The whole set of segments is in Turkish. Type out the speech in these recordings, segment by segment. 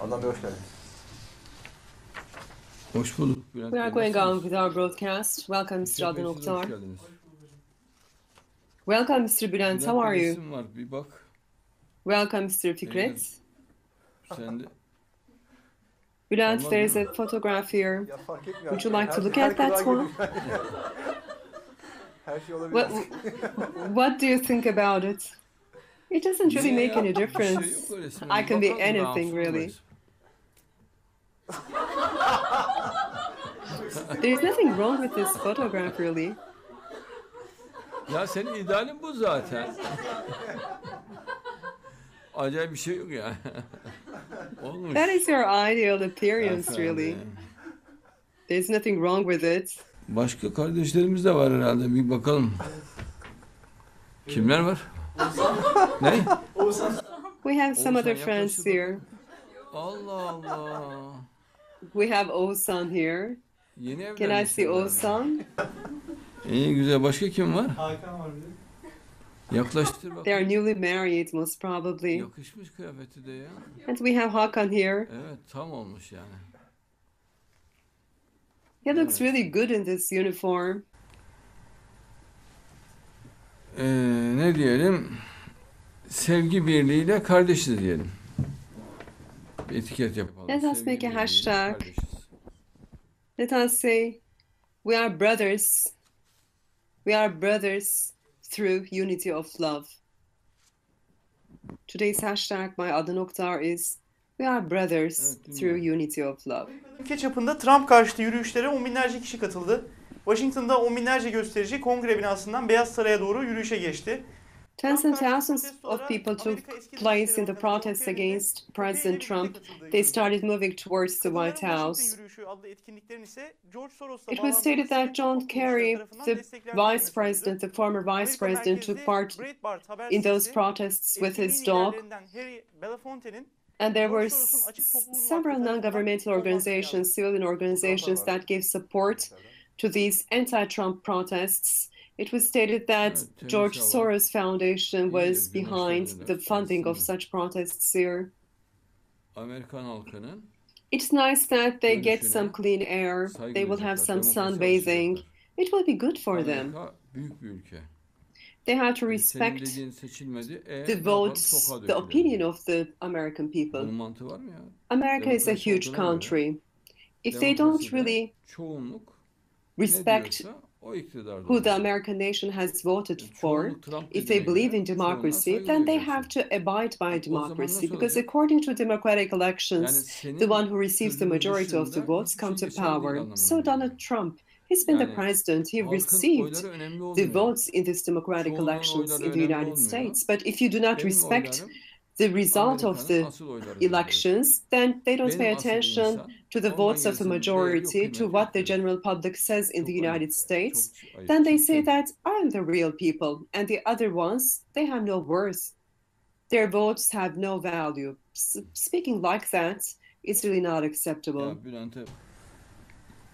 Adnan Bey hoş geldiniz. Hoş bulduk Bülent We Bey. are going on Nasılsınız? with our broadcast. Welcome, Mr. Yahya Adnan Bey, siz de hoş Oktar. geldiniz. Welcome, Mr. Bülent. Bülent How bir are you? resim var, bir bak. Welcome, Mr. Eğer Fikret. sen de Bülent, olmaz there değil is mi? a photograph here. Ya fark etmiyor Would artık. you like to look Her at that kulağa one? geliyor. Her şey olabilir. What, what do you think about it? It doesn't really Niye make ya? any Bir şey difference. yok o resme. I Bir can be bakalım, anything, rahatsız really. olmayız. There's nothing wrong with this photograph, really. Ya senin idealin bu zaten. Acayip bir şey yok ya. Olmuş. That is your ideal appearance, really. Efendim. There's nothing wrong with it. Başka kardeşlerimiz de var herhalde. Bir bakalım. Kimler var? Ne? We have some Oğuzhan other friends yaklaştı here. Allah Allah. We have Oğuzhan here. Yeni Can I evlenmişler see herhalde. Oğuzhan? İyi güzel. Başka kim var? Hakan var bir de. Yaklaştır They are bakalım. newly married, most probably. Yakışmış kıyafeti de ya. And we have Hakan here. Evet, tam olmuş yani. He looks Evet. really good in this uniform. Ne diyelim? Sevgi birliğiyle kardeşiz diyelim. Bir etiket yapalım. Let us Sevgi make a birliğiyle hashtag. kardeşiz. Let us say, we are brothers. We are brothers through unity of love. Today's hashtag by Adnan Oktar is, we are brothers Evet, through dinliyorum. unity of love. Ülke çapında Trump karşıtı yürüyüşlere on binlerce kişi katıldı. Washington'da on binlerce gösterici kongre binasından Beyaz Saray'a doğru yürüyüşe geçti. Tens and thousands of people took place in the protests against President Trump. They started moving towards the White House. It was stated that John Kerry, the vice president, the former vice president, took part in those protests with his dog. And there were several non-governmental organizations, civilian organizations that gave support to these anti-Trump protests. It was stated that Evet, George temiz hava. Soros Foundation was İyidir, behind güneşlenirler, the funding of aslında. such protests here. Amerikan halkının It's nice that they get görüşüne some clean air. saygı They will have duyacaklar, some demokrasi sunbathing. alışacaklar. It will be good for them. Amerika büyük bir ülke. They have to Senin respect dediğin seçilmedi. the Ne yapalım? votes, Sokağa the dökülelim. opinion of the American people. Bunun mantığı var mı ya? America is a Demokrasi huge olduğuna göre country. If they don't demokraside really çoğunluk respect ne diyorsa o iktidarda who the olacak. American nation has voted Yani for, çoğunluk Trump if they dediğine believe göre in çoğunluğa democracy, saygı then they duyacaksın. have to abide by O zaman democracy nasıl because olacak? according to democratic Yani elections, the senin one who receives the sözünün majority of the dışında votes hiçbir come şey to geçerli değil power. anlamına So geliyor. Donald Trump, he's been the Yani president, he halkın received oyları önemli the olmuyor. votes in these democratic Çoğunluğun elections oyları in the önemli United olmuyor. States. But if you do not Benim respect oylarım the result of Amerika'nın the asıl oyları diyebiliriz. elections, then they don't pay Benim asıl attention insan, to the ondan votes of the gerisinin değeri yok, majority, to kıymeti what yok the diyor. general public says in the Çok ayıp. United States. Çok ayıp. Then they say Çünkü that I am the real people, and the other ones, they have no worth. Their votes have no value. Speaking like that is really not acceptable. ya Bülent'e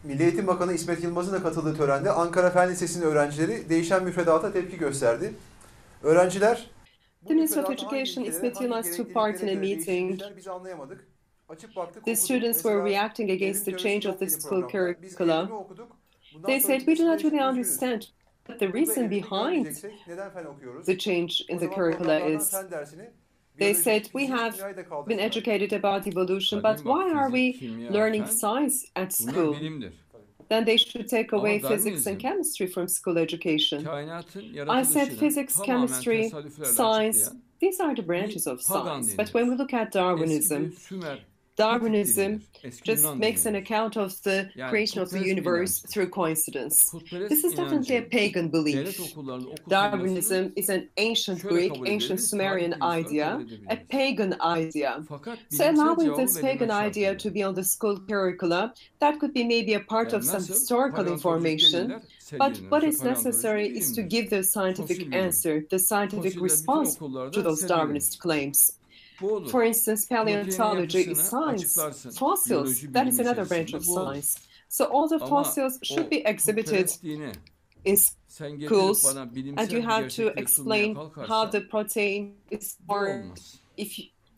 Milli Eğitim Bakanı İsmet Yılmaz'ın da katıldığı törende Ankara Fen Lisesi'nin öğrencileri değişen müfredata tepki gösterdi. Öğrenciler The Minister of Education, İsmet Yılmaz, took part in a meeting. Biz anlayamadık. Açıp baktık, The okuduk. students were Mesela reacting against the evrim change teorisi of the yok yeni school programda. Biz curricula. evrimi okuduk. Bundan They said sonraki we do not nesiller için really üzgünüz. understand what the Burada reason evrimi behind görmeyeceksek neden fen okuyoruz? the change O in the zaman curricula programlardan is. fen dersini, They biyoloji, said we fizik, have kimyayı da been kaldırsınlar. educated about evolution, but Tabii bak, why are fizik, we kimya, learning fen science at bunlar school? bilimdir. Then they should take Ama away physics Darwinizm, and chemistry from school education. kainatın I said yaratılışını physics, tamamen chemistry, tesadüflerle science, açıklayan these are the bir branches of pagan science. But when dinidir. we look at Eski Darwinism, bir Sümer Darwinism dinidir. Eski just Yunan makes an dinidir. account of the Yani creation of the putperest universe inancı. through coincidence. Putperest This is definitely a inancın pagan devlet belief. okullarında okutulmasını Darwinism is an ancient şöyle Greek, kabul ancient edebiliriz, Sumerian tarih bilgisi olarak idea, kabul a edebiliriz. pagan idea. Fakat So bilimsel allowing cevabı this verilmek pagan idea şartıyla. to be on the school curricula, that could be maybe a part Yani of some nasıl historical paleontolojik information, deliller but sevgilinir. what Mesela is necessary paleontoloji is to bilimdir. give the Fosil scientific bilim. answer, the scientific Fosiller bütün response to okullarda those sevgilinir. Darwinist claims. Bu olur. For instance, Protein'in paleontology is yapısını science. açıklarsın. Fossils, Biyoloji that is bilimi another branch içerisinde of bu olur. science. So all the Ama fossils should o be exhibited putperest dini in sen getirip schools, bana and bilimsel you bir have to gerçekleri sunmaya explain how kalkarsan the protein is bu formed. olmaz. If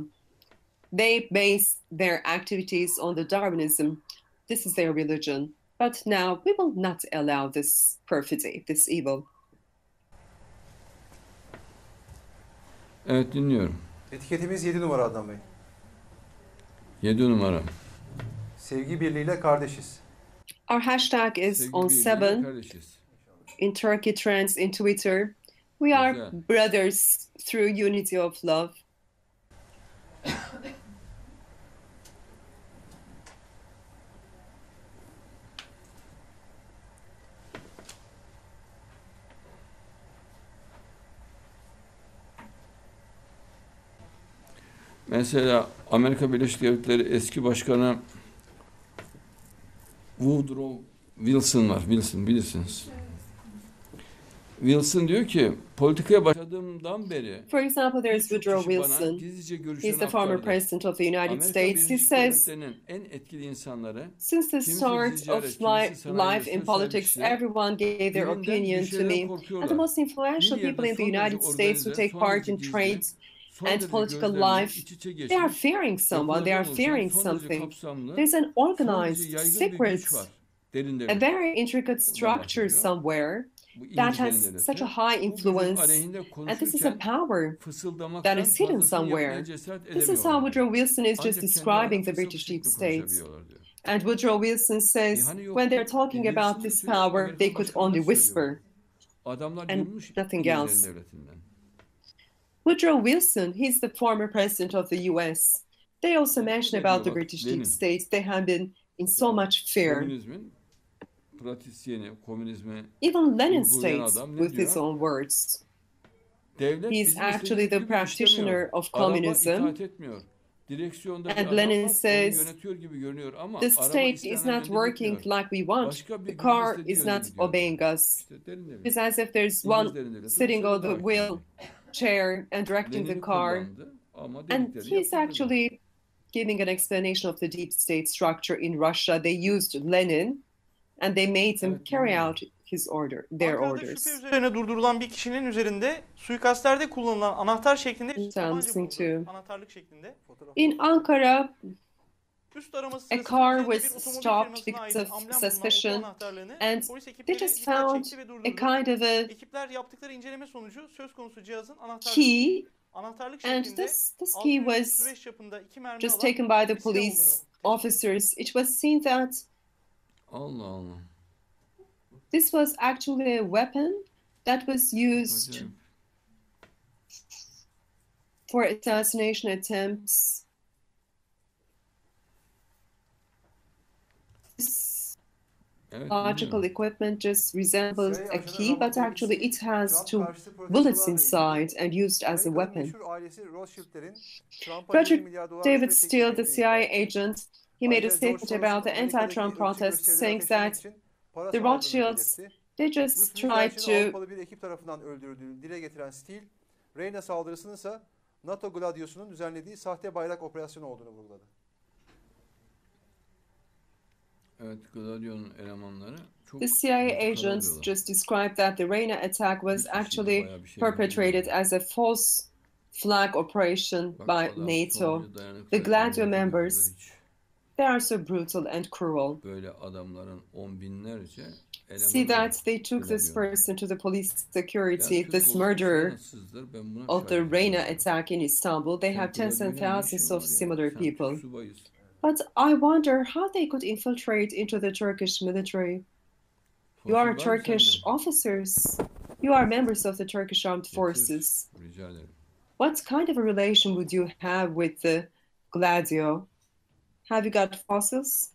Islam. They base their activities on the Darwinism. This is their religion. But now we will not allow this perfidy, this evil. Evet, dinliyorum. Etiketimiz 7 numara Adnan Bey. 7 numara. Sevgi birliğiyle kardeşiz. Our hashtag is Sevgi on birliğiyle 7. kardeşiz. In Turkey trends, in Twitter. We are Güzel. brothers through unity of love. Mesela Amerika Birleşik Devletleri eski başkanı Woodrow Wilson var. Wilson bilirsiniz. Wilson diyor ki politikaya başladığımdan beri For example, there's Woodrow kişi bana Wilson. gizlice He's görüşlerini the former aktardı. president of the United Amerika States. He Birleşik says, Devletleri'nin en etkili insanları since the kimisi start ticaret, of kimisi life sanayi, in söz politics, servisçiler everyone gave their birinden opinion bir to şeyden me. And the korkuyorlar. most influential Bir people yerde in the son derece United States who organize, take son part derece in gizli, trade son and derece political gözlemle life, iç içe they are geçmiş, fearing someone, they are yapılardan fearing oluşan son derece something. kapsamlı, There's an son derece organized, yaygın bir güç secret, var. Derin a devlet. very intricate Ondan structure bahsediyor. somewhere Bu that İngiliz derin has devleti. such a high Bu gücün influence, aleyhinde and this is a konuşurken power that fısıldamaktan is hidden fazlasını yapmaya somewhere. cesaret This is how edemiyorlar. Woodrow Wilson is just Ancak kendi describing the fısıltı British deep şeklinde state. konuşabiliyorlar diyor. And Woodrow Wilson says hani yok when ki, they're talking Wilson about da this söylüyor, power, Amerikan they could başkanı da only söylüyor whisper. bunu. Adamlar and yürümüş nothing İngilizlerin else. devletinden. Woodrow Wilson, he's the former president of the US. They also mention about the Bak, British Lenin. deep states. They have been in so much fear. Komünizmin pratisyeni, komünizmi Even Lenin uygulayan states adam ne with his diyor? own words. Devlet He's bizim actually istediğimiz the gibi practitioner işlemiyor. of Araba communism. itaat etmiyor. Direksiyonda bir And adam Lenin var, onu says, yönetiyor gibi görünüyor ama the araba state istenen is not yönde working gitmiyor. like we want. Başka bir The gücün car istediği is yönde not gidiyor. obeying us. İşte derin devlet. It's as if there's İngiliz one derin devleti sitting bu on sırada the wheel hakimdi. chair and directing the Lenin'i car. kullandı ama And dedikleri he's yapıldı. actually giving an explanation of the deep state structure in Russia. They used Lenin and they made him Evet, carry bilmiyorum. out their Ankara'da orders. şüphe üzerine durdurulan bir kişinin üzerinde suikastlerde kullanılan anahtar şeklinde bir tabanca Listening bulundu. to. Anahtarlık şeklinde. In Ankara, Üst araması a sırasında car üzerinde was bir otomobil stopped firmasına ait because of amblem bulunan suspicion, oto anahtarlığını and polis they ekipleri just dikkat found çekti ve a durdurdu. kind of a Ekipler yaptıkları inceleme sonucu söz konusu cihazın key, anahtarlık and şeklinde this key was 635 çapında 2 mermi just alan taken by the bir silah police olduğunu. officers. It was seen that Allah Allah. this was actually a weapon that was used Acayip. for assassination attempts. This Evet, logical dinliyorum. equipment just resembles a key, but actually it has two bullets inside and used as a weapon. Roger David Steele, the CIA agent, he made a statement about the anti-Trump protests, saying that the Rothschilds, they just tried to Avrupalı bir ekip tarafından öldürüldüğünü dile getiren Steele, Reyna saldırısının ise NATO Gladius'unun düzenlediği sahte bayrak operasyonu olduğunu vurguladı. Evet, Gladio'nun elemanları çok the CIA karar agents alıyorlar. just described that the Reyna attack was Hiçbir şeyde actually bayağı bir şey perpetrated bilmiyorum. as a false flag operation Bak, by adam son NATO. derece dayanıklı, The Gladio inanılmaz members, hiç they are so brutal and cruel. böyle adamların on binlerce See elemanı var. that they took this Gladio. person to the police security, Yani Türk this olsa murderer Fransızlar, ben buna of the şahit Reyna oluyorum. attack in Istanbul. They Sen have tens and Gladio'yla ne thousands işin of var ya? similar Sen people. Türk subayız. But I wonder how they could infiltrate into the Turkish military. You are Sorsun var mı Turkish sende? officers. You are members of the Turkish Armed Getir, Forces. rica ederim. What kind of a relation would you have with the Gladio? Have you got fossils?